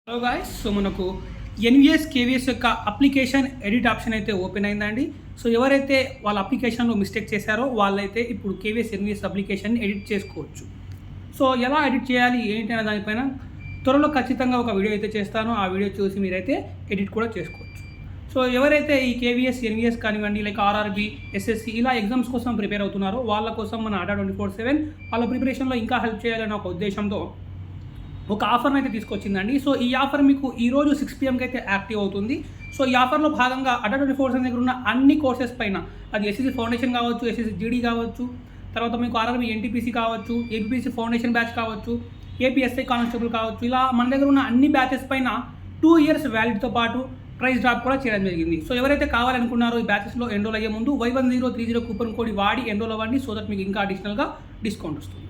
Hello guys, so మనకు NVS KVS యొక్క application edit option అయితే ఓపెన్ అయిందండి. సో ఎవరైతే వాళ్ళ అప్లికేషన్లో మిస్టేక్ చేశారో వాళ్ళైతే ఇప్పుడు కేవీఎస్ ఎన్విఎస్ అప్లికేషన్ ఎడిట్ చేసుకోవచ్చు. సో ఎలా ఎడిట్ చేయాలి ఏంటి అనే దానిపైన త్వరలో ఖచ్చితంగా ఒక వీడియో అయితే చేస్తాను. ఆ వీడియో చూసి మీరైతే ఎడిట్ కూడా చేసుకోవచ్చు. సో ఎవరైతే ఈ కేవీఎస్ ఎన్విఎస్ కానివ్వండి, లైక్ ఆర్ఆర్బీ, ఎస్ఎస్సి ఇలా ఎగ్జామ్స్ కోసం ప్రిపేర్ అవుతున్నారో వాళ్ళ కోసం మన అడ్డా 24/7 వాళ్ళ ప్రిపరేషన్లో ఇంకా హెల్ప్ చేయాలనే ఒక ఉద్దేశంతో ఒక ఆఫర్ని అయితే తీసుకొచ్చిందండి. సో ఈ ఆఫర్ మీకు ఈరోజు 6 PM అయితే యాక్టివ్ అవుతుంది. సో ఈ ఆఫర్లో భాగంగా అడ్డా 24/7 దగ్గర ఉన్న అన్ని కోర్సెస్ పైన, అది ఎస్ఎస్సి ఫౌండేషన్ కావచ్చు, ఎస్ఎస్సి జీడీ కావచ్చు, తర్వాత మీకు ఆర్ఆర్బీ ఎన్టీపీసీ కావచ్చు, ఏపీసీ ఫౌండేషన్ బ్యాచ్ కావచ్చు, ఏపీఎస్ఐ కానిస్టేబుల్ కావచ్చు, ఇలా మన దగ్గర ఉన్న అన్ని బ్యాచెస్ పైన 2 years వ్యాలిడ్తో పాటు ప్రైస్ డ్రాప్ కూడా చేయడం జరిగింది. సో ఎవరైతే కావాలనుకున్నారో ఈ బ్యాచెస్లో ఎన్రోల్ అయ్యే ముందు Y1030 కూపన్ కోడ్ వాడి ఎన్రోల్ అవ్వండి. సో దట్ మీకు ఇంకా అడిషనల్గా డిస్కౌంట్ వస్తుంది.